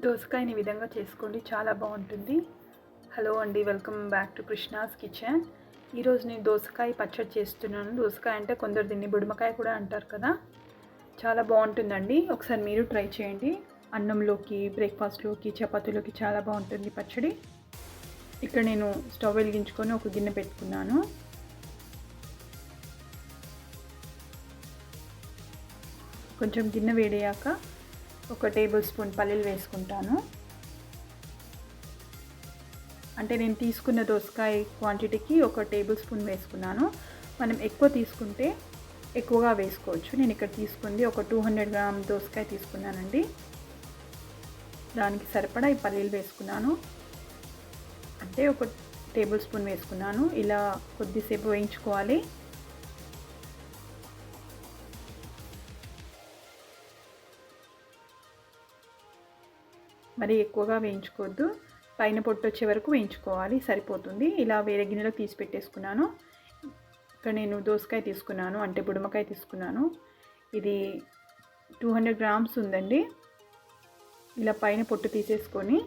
దోసకాయని ఈ విధంగా చేసుకోండి, చాలా బాగుంటుంది. హలో అండి, welcome back to Krishna's kitchen. ఈరోజు నేను దోసకాయ పచ్చడి చేస్తున్నాను. దోసకాయ అంటే కొందరు దీన్ని బుడమకాయ కూడా అంటారు కదా. చాలా బాగుంటుందండి, ఒకసారి మీరు ట్రై చేయండి. అన్నంలోకి, బ్రేక్ఫాస్ట్లోకి, చపాతీలోకి చాలా బాగుంటుంది పచ్చడి. ఇక్కడ నేను స్టవ్ వెలిగించుకొని ఒక గిన్నె పెట్టుకున్నాను. కొంచెం గిన్నె వేడయ్యాక ఒక టేబుల్ స్పూన్ పల్లీలు వేసుకుంటాను. అంటే నేను తీసుకున్న దోసకాయ క్వాంటిటీకి ఒక టేబుల్ స్పూన్ వేసుకున్నాను. మనం ఎక్కువ తీసుకుంటే ఎక్కువగా వేసుకోవచ్చు. నేను ఇక్కడ తీసుకుంది ఒక 200 గ్రామ్ దోసకాయ తీసుకున్నానండి. దానికి సరిపడా ఈ పల్లీలు వేసుకున్నాను. అంటే ఒక టేబుల్ స్పూన్ వేసుకున్నాను. ఇలా కొద్దిసేపు వేయించుకోవాలి. మరి ఎక్కువగా వేయించుకోవద్దు, పైన పొట్టు వచ్చే వరకు వేయించుకోవాలి, సరిపోతుంది. ఇలా వేరే గిన్నెలో తీసి పెట్టేసుకున్నాను. ఇక్కడ నేను దోసకాయ తీసుకున్నాను, అంటే బుడమకాయ తీసుకున్నాను. ఇది 200 గ్రామ్స్ ఉందండి. ఇలా పైన పొట్టు తీసేసుకొని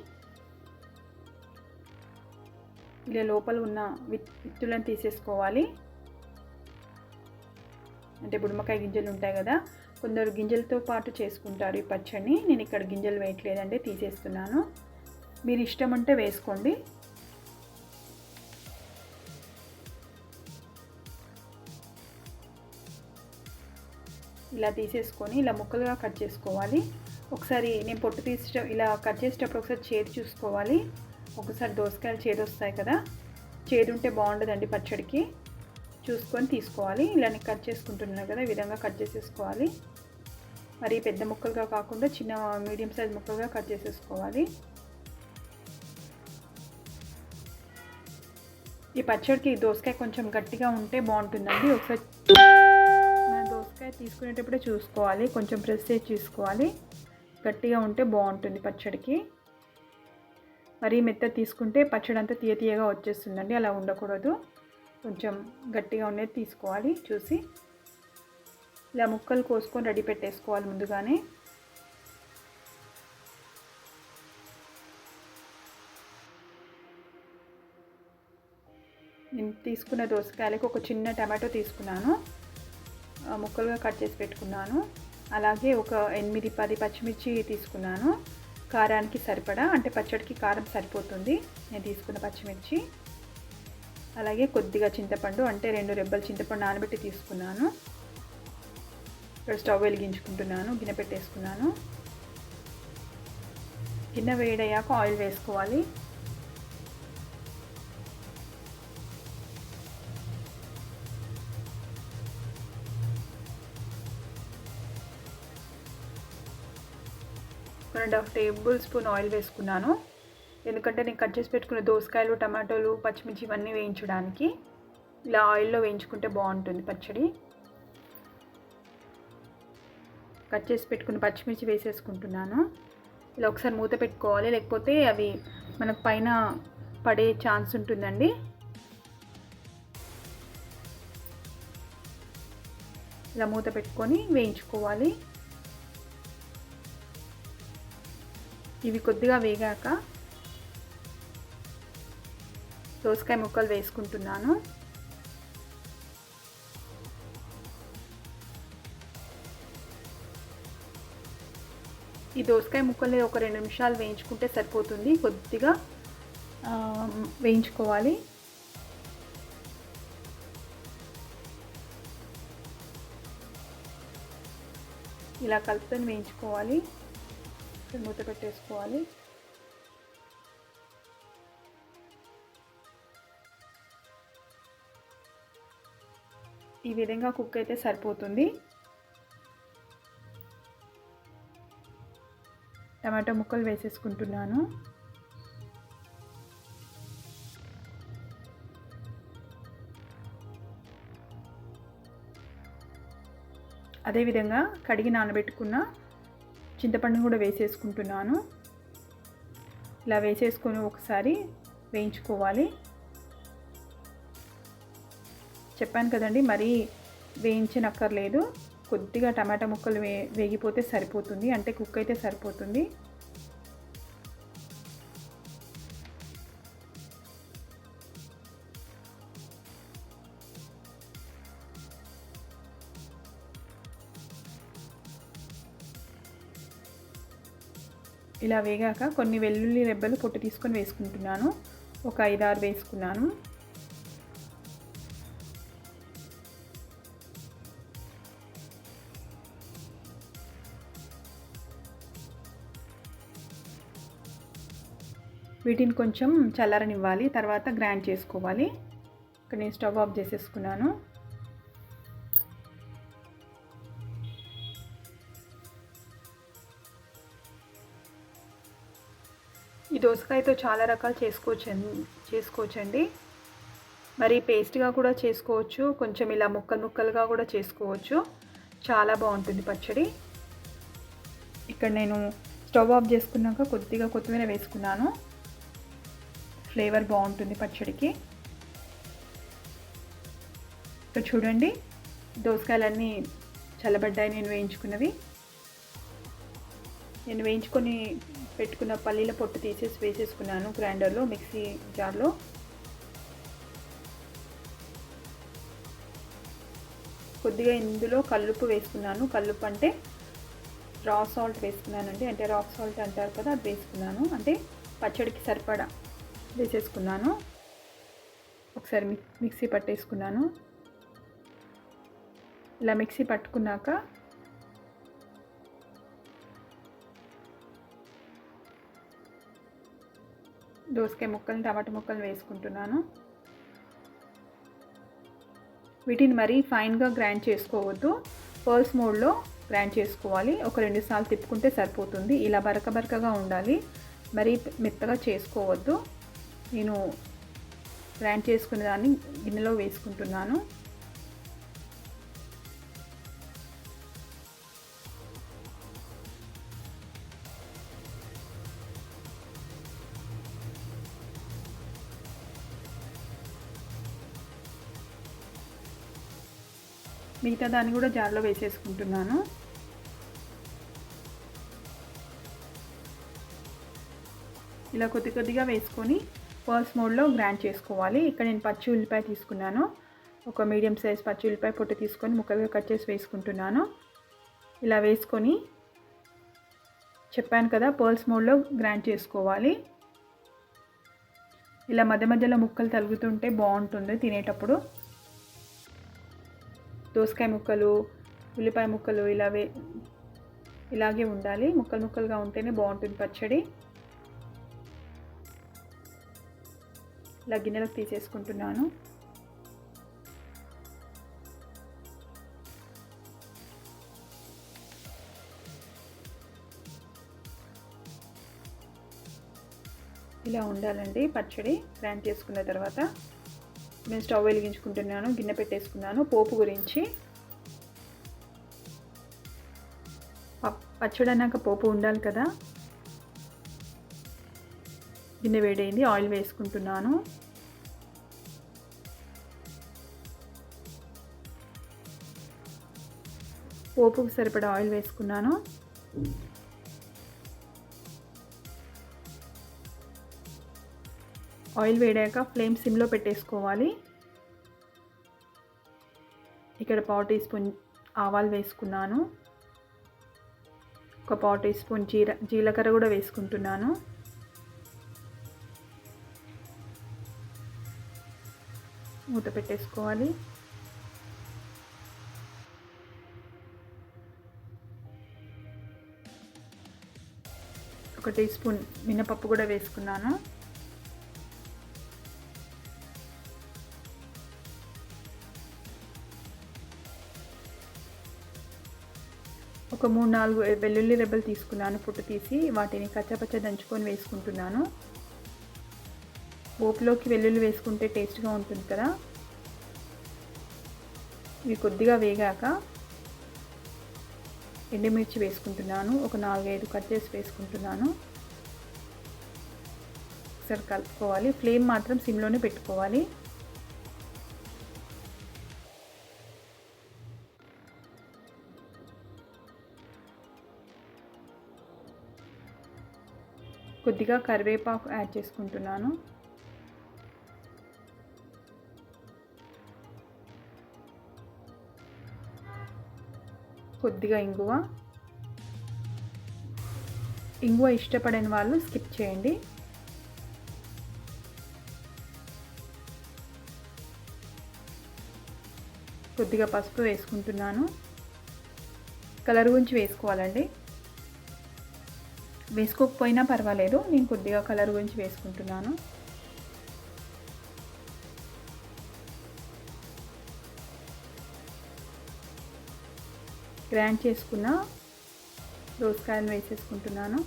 ఇలా లోపల ఉన్న విత్తులను తీసేసుకోవాలి. అంటే బుడమకాయ గింజలు ఉంటాయి కదా, కొందరు గింజలతో పాటు చేసుకుంటారు ఈ పచ్చడిని. నేను ఇక్కడ గింజలు వేయట్లేదండి, తీసేస్తున్నాను. మీరు ఇష్టం ఉంటే వేసుకోండి. ఇలా తీసేసుకొని ఇలా ముక్కలుగా కట్ చేసుకోవాలి. ఒకసారి నేను పొట్టు ఇలా కట్ చేసేటప్పుడు ఒకసారి చేదు చూసుకోవాలి. ఒకసారి దోసకాయలు చేదు వస్తాయి కదా, చేదు ఉంటే బాగుండదండి పచ్చడికి. చూసుకొని తీసుకోవాలి. ఇలా నేను కట్ చేసుకుంటున్నాను కదా, ఈ విధంగా కట్ చేసేసుకోవాలి. మరి పెద్ద ముక్కలుగా కాకుండా చిన్న మీడియం సైజ్ ముక్కలుగా కట్ చేసేసుకోవాలి. ఈ పచ్చడికి దోసకాయ కొంచెం గట్టిగా ఉంటే బాగుంటుందండి. ఒకసారి మన దోసకాయ తీసుకునేటప్పుడే చూసుకోవాలి, కొంచెం ప్రెస్ చేసి చూసుకోవాలి. గట్టిగా ఉంటే బాగుంటుంది పచ్చడికి. మరి మెత్త తీసుకుంటే పచ్చడి అంతా తీయగా వచ్చేస్తుందండి, అలా ఉండకూడదు. కొంచెం గట్టిగా ఉండేది తీసుకోవాలి చూసి. ఇలా ముక్కలు కోసుకొని రెడీ పెట్టేసుకోవాలి ముందుగానే. నేను తీసుకున్న దోసకాయలకు ఒక చిన్న టమాటో తీసుకున్నాను, ముక్కలుగా కట్ చేసి పెట్టుకున్నాను. అలాగే ఒక 8-10 పచ్చిమిర్చి తీసుకున్నాను, కారానికి సరిపడా. అంటే పచ్చడికి కారం సరిపోతుంది నేను తీసుకున్న పచ్చిమిర్చి. అలాగే కొద్దిగా చింతపండు, అంటే 2 రెబ్బల చింతపండు నానబెట్టి తీసుకున్నాను. ఇక్కడ స్టవ్ వెలిగించుకుంటున్నాను, గిన్నె పెట్టేసుకున్నాను. గిన్నె వేడయ్యాక ఆయిల్ వేసుకోవాలి. ఒక 1.5 టేబుల్ స్పూన్ ఆయిల్ వేసుకున్నాను. ఎందుకంటే నేను కట్ చేసి పెట్టుకున్న దోసకాయలు, టమాటోలు, పచ్చిమిర్చి ఇవన్నీ వేయించడానికి. ఇలా ఆయిల్లో వేయించుకుంటే బాగుంటుంది పచ్చడి. కట్ చేసి పెట్టుకున్న పచ్చిమిర్చి వేసేసుకుంటున్నాను. ఇలా ఒకసారి మూత పెట్టుకోవాలి, లేకపోతే అవి మనకు పైన పడే ఛాన్స్ ఉంటుందండి. ఇలా మూత పెట్టుకొని వేయించుకోవాలి. ఇవి కొద్దిగా వేగాక దోసకాయ ముక్కలు వేసుకుంటున్నాను. ఈ దోసకాయ ముక్కల్ని ఒక 2 నిమిషాలు వేయించుకుంటే సరిపోతుంది. కొద్దిగా వేయించుకోవాలి. ఇలా కలుపుకొని వేయించుకోవాలి. మూత పెట్టేసుకోవాలి. ఈ విధంగా కుక్ అయితే సరిపోతుంది. టమాటో ముక్కలు వేసేసుకుంటున్నాను. అదేవిధంగా కడిగి నానబెట్టుకున్న చింతపండును కూడా వేసేసుకుంటున్నాను. ఇలా వేసేసుకొని ఒకసారి వేయించుకోవాలి. చెప్పాను కదండి, మరీ వేయించనక్కర్లేదు. కొద్దిగా టమాటా ముక్కలు వేగిపోతే సరిపోతుంది, అంటే కుక్ అయితే సరిపోతుంది. ఇలా వేగాక కొన్ని వెల్లుల్లి రెబ్బలు పొట్టు తీసుకొని వేసుకుంటున్నాను. ఒక 5, 6 వేసుకున్నాను. వీటిని కొంచెం చల్లారనివ్వాలి, తర్వాత గ్రైండ్ చేసుకోవాలి. ఇక్కడ నేను స్టవ్ ఆఫ్ చేసేసుకున్నాను. ఈ దోసకాయతో చాలా రకాలు చేసుకోవచ్చండి. మరి పేస్ట్గా కూడా చేసుకోవచ్చు, కొంచెం ఇలా ముక్కలుగా కూడా చేసుకోవచ్చు. చాలా బాగుంటుంది పచ్చడి. ఇక్కడ నేను స్టవ్ ఆఫ్ చేసుకున్నాక కొద్దిగా కొత్తిమీర వేసుకున్నాను. ఫ్లేవర్ బాగుంటుంది పచ్చడికి. ఇక్కడ చూడండి, దోసకాయలన్నీ చల్లబడ్డాయి. నేను వేయించుకొని పెట్టుకున్న పల్లీల పొట్టు తీసేసి వేసేసుకున్నాను గ్రైండర్లో, మిక్సీ జార్లో. కొద్దిగా ఇందులో కల్లుప్పు వేసుకున్నాను. కల్లుప్పు అంటే రా సాల్ట్ వేసుకున్నానండి, అంటే రాక్ సాల్ట్ అంటారు కదా, అది వేసుకున్నాను. అంటే పచ్చడికి సరిపడా వేసేసుకున్నాను. ఒకసారి మిక్సీ పట్టేసుకున్నాను. ఇలా మిక్సీ పట్టుకున్నాక దోసకాయ ముక్కలు, టమాటా ముక్కలు వేసుకుంటున్నాను. వీటిని మరీ ఫైన్గా గ్రైండ్ చేసుకోవద్దు, పర్స్ మోడ్లో గ్రైండ్ చేసుకోవాలి. ఒక 2 సార్లు తిప్పుకుంటే సరిపోతుంది. ఇలా బరకగా ఉండాలి, మరీ మెత్తగా చేసుకోవద్దు. నేను గ్రైండ్ చేసుకునే దాన్ని గిన్నెలో వేసుకుంటున్నాను. మిగతా దాన్ని కూడా జార్లో వేసేసుకుంటున్నాను. ఇలా కొద్దిగా వేసుకొని పర్స్ మోడ్లో గ్రైండ్ చేసుకోవాలి. ఇక్కడ నేను పచ్చి ఉల్లిపాయ తీసుకున్నాను. ఒక మీడియం సైజ్ పచ్చి ఉల్లిపాయ పొట్టు తీసుకొని ముక్కలుగా కట్ చేసి వేసుకుంటున్నాను. ఇలా వేసుకొని చెప్పాను కదా, పర్స్ మోడ్లో గ్రైండ్ చేసుకోవాలి. ఇలా మధ్యలో ముక్కలు తగులుతుంటే బాగుంటుంది తినేటప్పుడు. దోసకాయ ముక్కలు, ఉల్లిపాయ ముక్కలు ఇలాగే ఉండాలి. ముక్కలుగా ఉంటేనే బాగుంటుంది పచ్చడి. ఇలా గిన్నెలకు తీసేసుకుంటున్నాను. ఇలా ఉండాలండి పచ్చడి గ్రైండ్ చేసుకున్న తర్వాత. నేను స్టవ్ వెలిగించుకుంటున్నాను, గిన్నె పెట్టేసుకున్నాను. పోపు గురించి, పచ్చడి అన్నాక పోపు ఉండాలి కదా. గిన్నె వేడైంది, ఆయిల్ వేసుకుంటున్నాను. పోపుకు సరిపడా ఆయిల్ వేసుకున్నాను. ఆయిల్ వేడాక ఫ్లేమ్ సిమ్లో పెట్టేసుకోవాలి. ఇక్కడ 1/4 టీ స్పూన్ ఆవాలు వేసుకున్నాను. ఒక 1/4 టీ స్పూన్ జీలకర్ర కూడా వేసుకుంటున్నాను. మూత పెట్టేసుకోవాలి. ఒక టీ స్పూన్ మినపప్పు కూడా వేసుకున్నాను. ఒక 3-4 వెల్లుల్లి రెబ్బలు తీసుకున్నాను, పొట్టు తీసి వాటిని కచ్చపచ్చ దంచుకొని వేసుకుంటున్నాను. పోపులోకి వెల్లుల్లి వేసుకుంటే టేస్ట్గా ఉంటుంది కదా. ఇవి కొద్దిగా వేగాక ఎండుమిర్చి వేసుకుంటున్నాను. ఒక 4-5 కట్ చేసి వేసుకుంటున్నాను. ఒకసారి కలుపుకోవాలి. ఫ్లేమ్ మాత్రం సిమ్లోనే పెట్టుకోవాలి. కొద్దిగా కరివేపాకు యాడ్ చేసుకుంటున్నాను. కొద్దిగా ఇంగువ, ఇంగువ ఇష్టపడని వాళ్ళు స్కిప్ చేయండి. కొద్దిగా పసుపు వేసుకుంటున్నాను. కలర్ గురించి వేసుకోవాలండి, వేసుకోకపోయినా పర్వాలేదు. నేను కొద్దిగా కలర్ గురించి వేసుకుంటున్నాను. గ్రైండ్ చేసుకున్న దోసకాయలు వేసేసుకుంటున్నాను.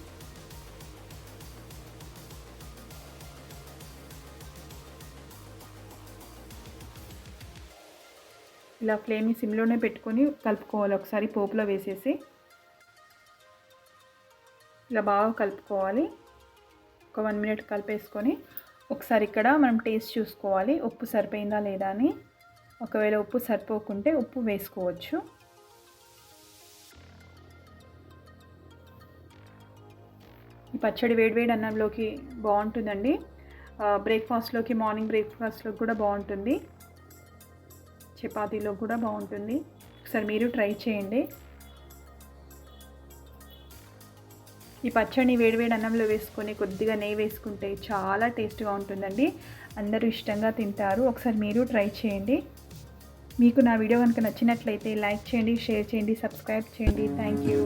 ఇలా ఫ్లేమ్ని సిమ్లోనే పెట్టుకొని కలుపుకోవాలి. ఒకసారి పోపులో వేసేసి ఇలా బాగా కలుపుకోవాలి. ఒక 1 మినిట్ కలిపేసుకొని ఒకసారి ఇక్కడ మనం టేస్ట్ చూసుకోవాలి, ఉప్పు సరిపోయిందా లేదా అని. ఒకవేళ ఉప్పు సరిపోకుంటే ఉప్పు వేసుకోవచ్చు. ఈ పచ్చడి వేడివేడి అన్నంలోకి బాగుంటుందండి. బ్రేక్ఫాస్ట్లోకి, మార్నింగ్ బ్రేక్ఫాస్ట్లోకి కూడా బాగుంటుంది, చపాతీలో కూడా బాగుంటుంది. ఒకసారి మీరు ట్రై చేయండి. ఈ పచ్చడిని వేడివేడి అన్నంలో వేసుకొని కొద్దిగా నెయ్యి వేసుకుంటే చాలా టేస్ట్గా ఉంటుందండి. అందరూ ఇష్టంగా తింటారు. ఒకసారి మీరు ట్రై చేయండి. మీకు నా వీడియో కనుక నచ్చినట్లయితే లైక్ చేయండి, షేర్ చేయండి, సబ్స్క్రైబ్ చేయండి. Thank you.